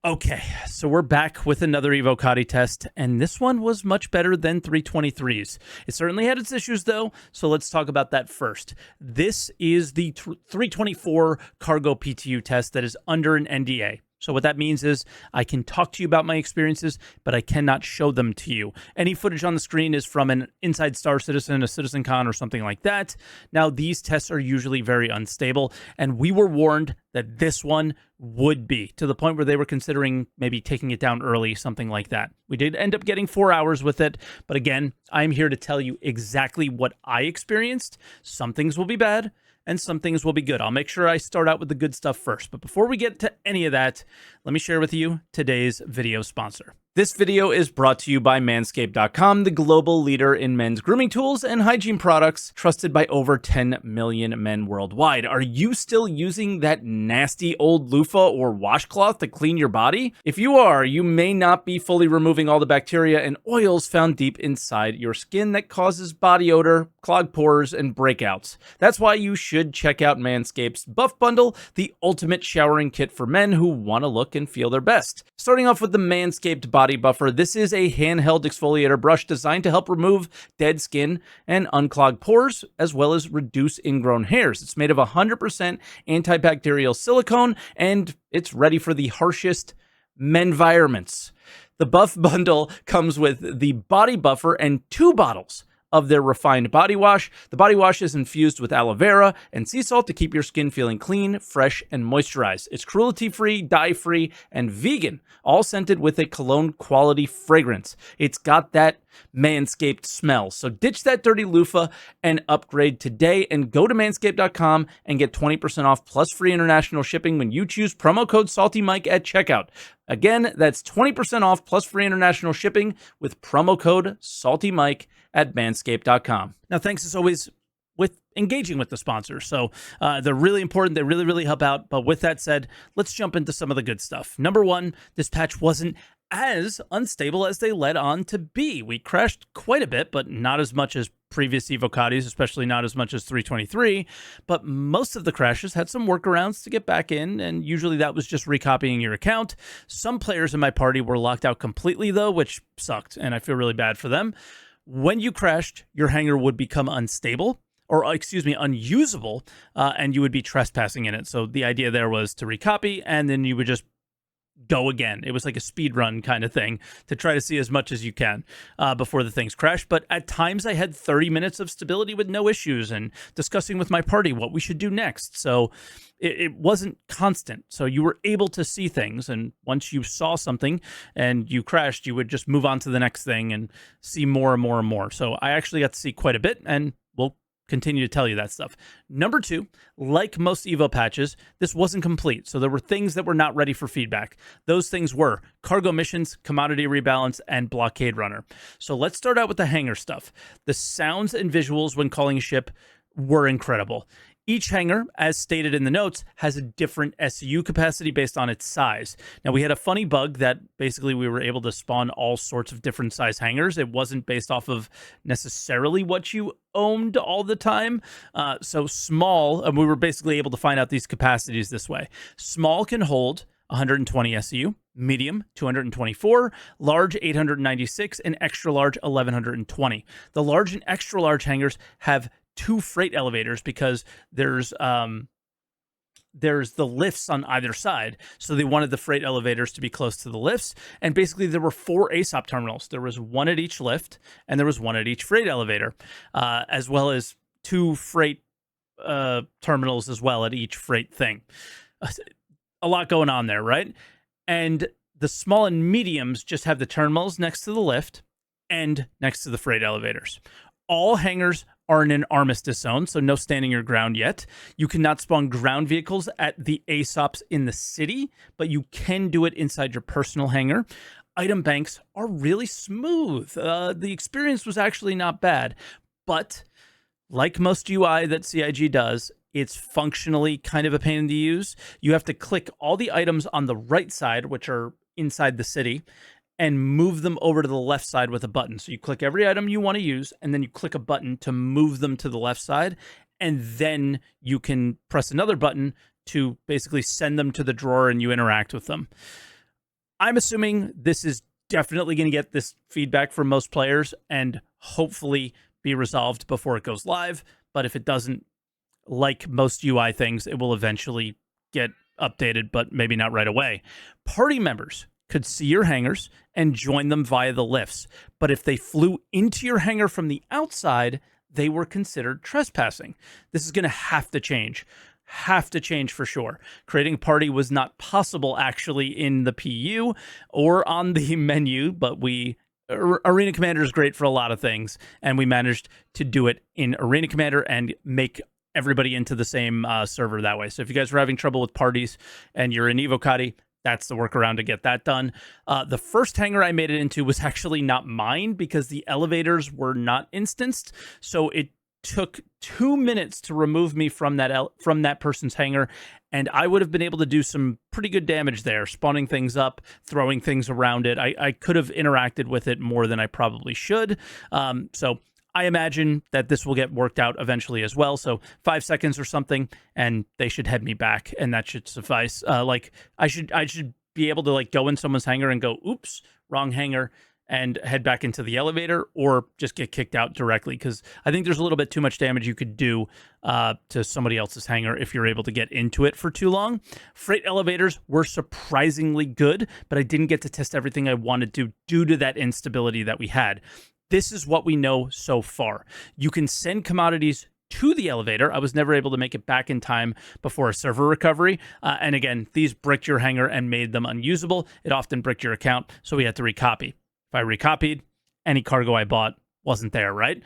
Okay, so we're back with another Evocati test, and this one was much better than 323's. It certainly had its issues, though, so let's talk about that first. This is the 324 Cargo PTU test that is under an NDA. So what that means is I can talk to you about my experiences, but I cannot show them to you. Any footage on the screen is from an Inside Star Citizen, a CitizenCon, or something like that. Now, these tests are usually very unstable, and we were warned that this one would be, to the point where they were considering maybe taking it down early, something like that. We did end up getting 4 hours with it, but again, I'm here to tell you exactly what I experienced. Some things will be bad, and some things will be good. I'll make sure I start out with the good stuff first. But before we get to any of that, let me share with you today's video sponsor. This video is brought to you by Manscaped.com, the global leader in men's grooming tools and hygiene products, trusted by over 10 million men worldwide. Are you still using that nasty old loofah or washcloth to clean your body? If you are, you may not be fully removing all the bacteria and oils found deep inside your skin that causes body odor, clogged pores, and breakouts. That's why you should check out Manscaped's Buff Bundle, the ultimate showering kit for men who want to look and feel their best. Starting off with the Manscaped Body Buffer, this is a handheld exfoliator brush designed to help remove dead skin and unclog pores, as well as reduce ingrown hairs. It's made of 100% antibacterial silicone, and it's ready for the harshest menvironments. The Buff Bundle comes with the Body Buffer and 2 bottles of their refined body wash. The body wash is infused with aloe vera and sea salt to keep your skin feeling clean, fresh, and moisturized. It's cruelty-free, dye-free, and vegan, all scented with a cologne-quality fragrance. It's got that Manscaped smell. So ditch that dirty loofah and upgrade today, and go to manscaped.com and get 20% off plus free international shipping when you choose promo code SaltEMike at checkout. Again, that's 20% off plus free international shipping with promo code SaltEMike at manscaped.com. Now, thanks as always with engaging with the sponsors. So they're really important. They really, really help out. But with that said, let's jump into some of the good stuff. Number one, this patch wasn't as unstable as they led on to be. We crashed quite a bit, but not as much as previous Evocatis, especially not as much as 323. But most of the crashes had some workarounds to get back in, and usually that was just recopying your account. Some players in my party were locked out completely, though, which sucked, and I feel really bad for them. When you crashed, your hangar would become unstable, or excuse me, unusable, and you would be trespassing in it. So the idea there was to recopy, and then you would just go again. It was like a speed run kind of thing to try to see as much as you can before the things crash. But at times I had 30 minutes of stability with no issues and discussing with my party what we should do next. So it wasn't constant. So you were able to see things. And once you saw something and you crashed, you would just move on to the next thing and see more and more and more. So I actually got to see quite a bit, and we'll continue to tell you that stuff. Number two, like most Evo patches, this wasn't complete. So there were things that were not ready for feedback. Those things were cargo missions, commodity rebalance, and blockade runner. So let's start out with the hangar stuff. The sounds and visuals when calling a ship were incredible. Each hangar, as stated in the notes, has a different SU capacity based on its size. Now, we had a funny bug that basically we were able to spawn all sorts of different size hangars. It wasn't based off of necessarily what you owned all the time. So small, and we were basically able to find out these capacities this way. Small can hold 120 SU, medium 224, large 896, and extra large 1120. The large and extra large hangars have 2 freight elevators because there's the lifts on either side. So they wanted the freight elevators to be close to the lifts. And basically there were 4 ASOP terminals. There was 1 at each lift, and there was 1 at each freight elevator, as well as 2 freight terminals as well at each freight thing. A lot going on there, right? And the small and mediums just have the terminals next to the lift and next to the freight elevators. All hangars are in an armistice zone, so no standing your ground yet. You cannot spawn ground vehicles at the ASOPs in the city, but you can do it inside your personal hangar. Item banks are really smooth. The experience was actually not bad, but like most UI that CIG does, it's functionally kind of a pain to use. You have to click all the items on the right side, which are inside the city, and move them over to the left side with a button. So you click every item you want to use, and then you click a button to move them to the left side, and then you can press another button to basically send them to the drawer and you interact with them. I'm assuming this is definitely going to get this feedback from most players and hopefully be resolved before it goes live. But if it doesn't, like most UI things, it will eventually get updated, but maybe not right away. Party members could see your hangars and join them via the lifts. But if they flew into your hangar from the outside, they were considered trespassing. This is going to have to change. Have to change for sure. Creating a party was not possible actually in the PU or on the menu, but Arena Commander is great for a lot of things, and we managed to do it in Arena Commander and make everybody into the same server that way. So if you guys were having trouble with parties and you're in Evocati, that's the workaround to get that done. The first hangar I made it into was actually not mine because the elevators were not instanced. So it took 2 minutes to remove me from that person's hangar, and I would have been able to do some pretty good damage there, spawning things up, throwing things around it. I could have interacted with it more than I probably should. So I imagine that this will get worked out eventually as well. So 5 seconds or something, and they should head me back, and that should suffice. Like I should be able to like go in someone's hangar and go, oops, wrong hangar, and head back into the elevator, or just get kicked out directly, because I think there's a little bit too much damage you could do to somebody else's hangar if you're able to get into it for too long. Freight elevators were surprisingly good, but I didn't get to test everything I wanted to due to that instability that we had. This is what we know so far. You can send commodities to the elevator. I was never able to make it back in time before a server recovery. And again, these bricked your hangar and made them unusable. It often bricked your account, so we had to recopy. If I recopied, any cargo I bought wasn't there, right?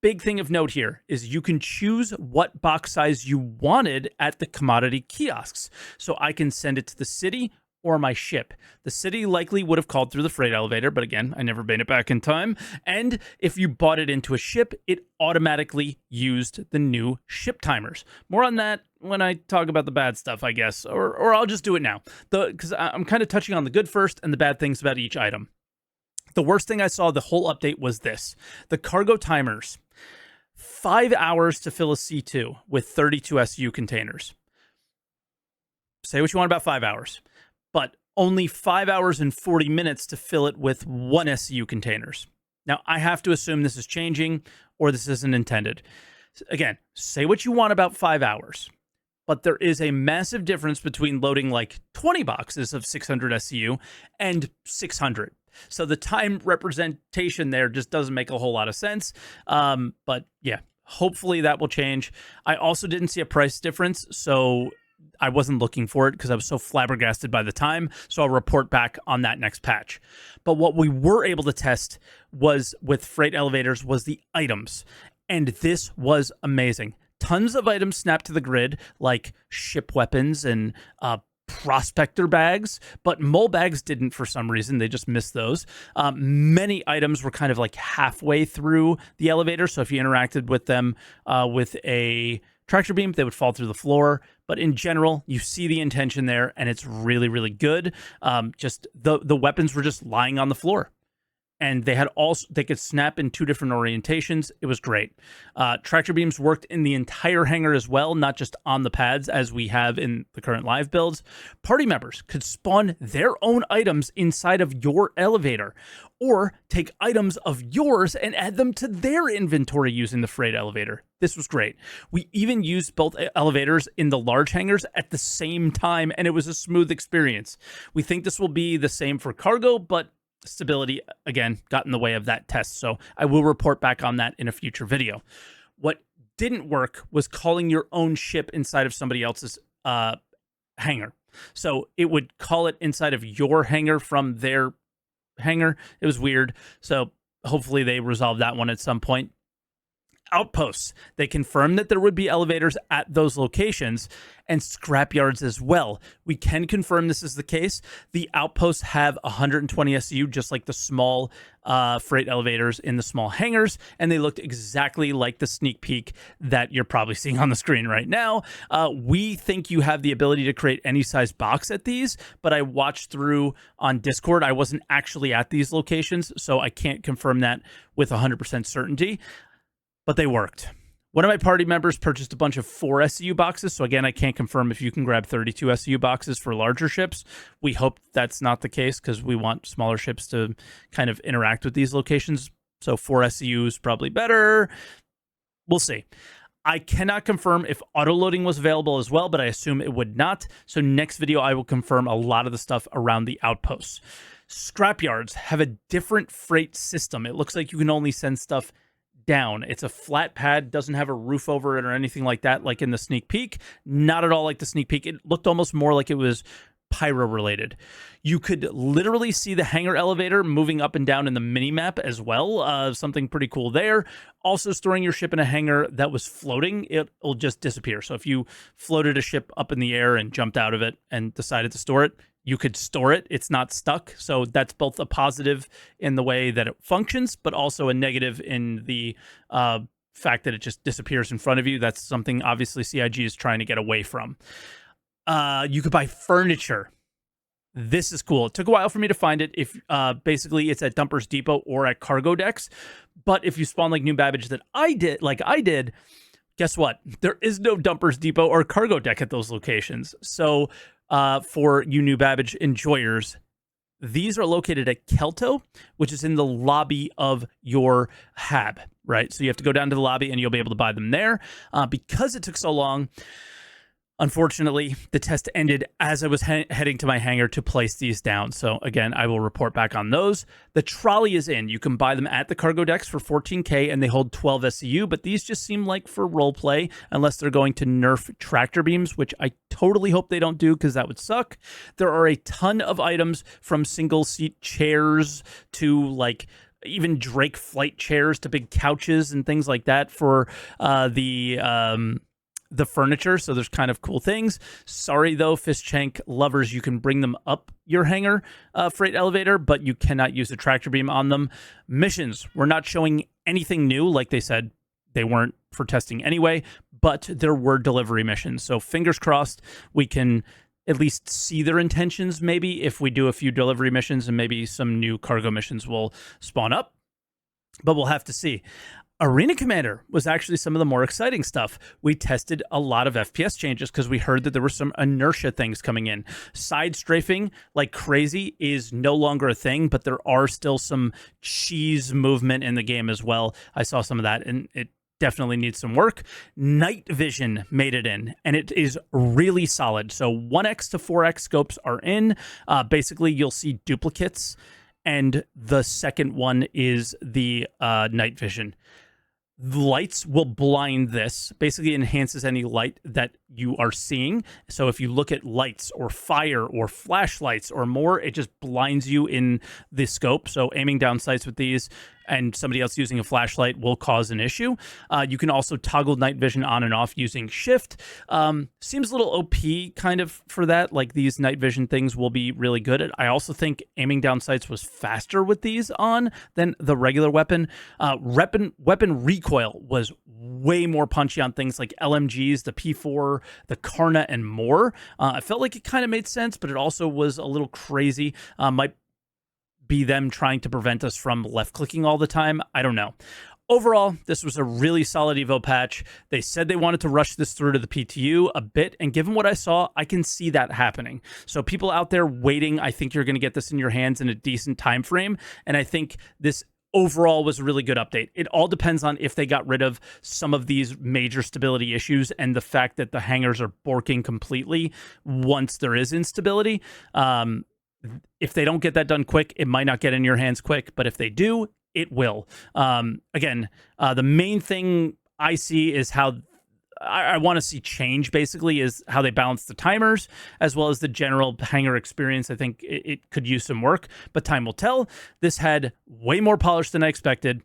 Big thing of note here is you can choose what box size you wanted at the commodity kiosks. So I can send it to the city or my ship. The city likely would have called through the freight elevator, but again, I never made it back in time. And if you bought it into a ship, it automatically used the new ship timers. More on that when I talk about the bad stuff, I guess, or I'll just do it now. Because I'm kind of touching on the good first and the bad things about each item. The worst thing I saw the whole update was this. The cargo timers. 5 hours to fill a C2 with 32 SU containers. Say what you want about 5 hours, but only 5 hours and 40 minutes to fill it with 1 SU containers. Now, I have to assume this is changing or this isn't intended. Again, say what you want about 5 hours, but there is a massive difference between loading like 20 boxes of 600 SU and 600. So the time representation there just doesn't make a whole lot of sense. But yeah, hopefully that will change. I also didn't see a price difference, so I wasn't looking for it because I was so flabbergasted by the time. So I'll report back on that next patch. But what we were able to test was with freight elevators was the items. And this was amazing. Tons of items snapped to the grid, like ship weapons and prospector bags, but mole bags didn't for some reason. They just missed those. Many items were kind of like halfway through the elevator, so if you interacted with them with a tractor beam, they would fall through the floor. But in general, you see the intention there, and it's really, really good. Just the weapons were just lying on the floor. And they could snap in 2 different orientations. It was great. Tractor beams worked in the entire hangar as well, not just on the pads as we have in the current live builds. Party members could spawn their own items inside of your elevator, or take items of yours and add them to their inventory using the freight elevator. This was great. We even used both elevators in the large hangars at the same time, and it was a smooth experience. We think this will be the same for cargo, but stability, again, got in the way of that test. So I will report back on that in a future video. What didn't work was calling your own ship inside of somebody else's hangar. So it would call it inside of your hangar from their hangar. It was weird. So hopefully they resolve that one at some point. Outposts. They confirmed that there would be elevators at those locations and scrapyards as well. We can confirm this is the case. The outposts have 120 SU, just like the small freight elevators in the small hangars, and they looked exactly like the sneak peek that you're probably seeing on the screen right now. We think you have the ability to create any size box at these, but I watched through on Discord. I wasn't actually at these locations, so I can't confirm that with 100% certainty. But they worked. One of my party members purchased a bunch of 4 SCU boxes. So again, I can't confirm if you can grab 32 SCU boxes for larger ships. We hope that's not the case because we want smaller ships to kind of interact with these locations. So 4 SCUs probably better. We'll see. I cannot confirm if auto-loading was available as well, but I assume it would not. So next video, I will confirm a lot of the stuff around the outposts. Scrapyards have a different freight system. It looks like you can only send stuff down. It's a flat pad, doesn't have a roof over it or anything like that, like in the sneak peek. Not at all like the sneak peek. It looked almost more like it was pyro related. You could literally see the hangar elevator moving up and down in the mini map as well. Something pretty cool there. Also, storing your ship in a hangar that was floating, it'll just disappear. So if you floated a ship up in the air and jumped out of it and decided to store it, you could store it. It's not stuck. So that's both a positive in the way that it functions, but also a negative in the fact that it just disappears in front of you. That's something obviously CIG is trying to get away from. You could buy furniture. This is cool. It took a while for me to find it. If basically it's at Dumpers Depot or at cargo decks. But if you spawn like New Babbage that I did, guess what? There is no Dumpers Depot or cargo deck at those locations. So for you New Babbage enjoyers, these are located at Kelto, which is in the lobby of your hab, right? So you have to go down to the lobby and you'll be able to buy them there. Because it took so long, unfortunately, the test ended as I was heading to my hangar to place these down. So again, I will report back on those. The trolley is in. You can buy them at the cargo decks for 14K and they hold 12 SCU, but these just seem like for roleplay unless they're going to nerf tractor beams, which I totally hope they don't do because that would suck. There are a ton of items from single seat chairs to like even Drake flight chairs to big couches and things like that for the furniture, so there's kind of cool things. Sorry though, Fischank lovers, you can bring them up your hangar freight elevator, but you cannot use a tractor beam on them. Missions, we're not showing anything new. Like they said, they weren't for testing anyway, but there were delivery missions. So fingers crossed we can at least see their intentions maybe if we do a few delivery missions, and maybe some new cargo missions will spawn up, but we'll have to see. Arena Commander was actually some of the more exciting stuff. We tested a lot of FPS changes because we heard that there were some inertia things coming in. Side strafing like crazy is no longer a thing, but there are still some cheese movement in the game as well. I saw some of that, and it definitely needs some work. Night vision made it in, and it is really solid. So 1x to 4x scopes are in. Basically, you'll see duplicates, and the second one is the night vision. The lights will blind this, basically enhances any light that you are seeing. So if you look at lights or fire or flashlights or more, it just blinds you in the scope. So aiming down sights with these and somebody else using a flashlight will cause an issue. You can also toggle night vision on and off using shift. Seems a little OP kind of for that. Like these night vision things will be really good at. I also think aiming down sights was faster with these on than the regular weapon. Weapon recoil was way more punchy on things like LMGs, the P4, the Karna, and more. I felt like it kind of made sense, but it also was a little crazy. Might be them trying to prevent us from left-clicking all the time. I don't know. Overall, this was a really solid Evo patch. They said they wanted to rush this through to the PTU a bit, and given what I saw, I can see that happening. So people out there waiting, I think you're going to get this in your hands in a decent time frame, and I think this overall was a really good update. It all depends on if they got rid of some of these major stability issues and the fact that the hangars are borking completely once there is instability. If they don't get that done quick, it might not get in your hands quick, but if they do, it will. Again, the main thing I see is how I want to see change, basically, is how they balance the timers as well as the general hangar experience. I think it could use some work, but time will tell. This had way more polish than I expected.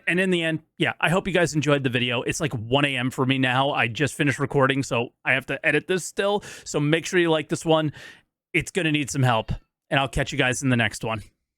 And in the end, yeah, I hope you guys enjoyed the video. It's like 1 a.m. for me now. I just finished recording, so I have to edit this still. So make sure you like this one. It's going to need some help, and I'll catch you guys in the next one.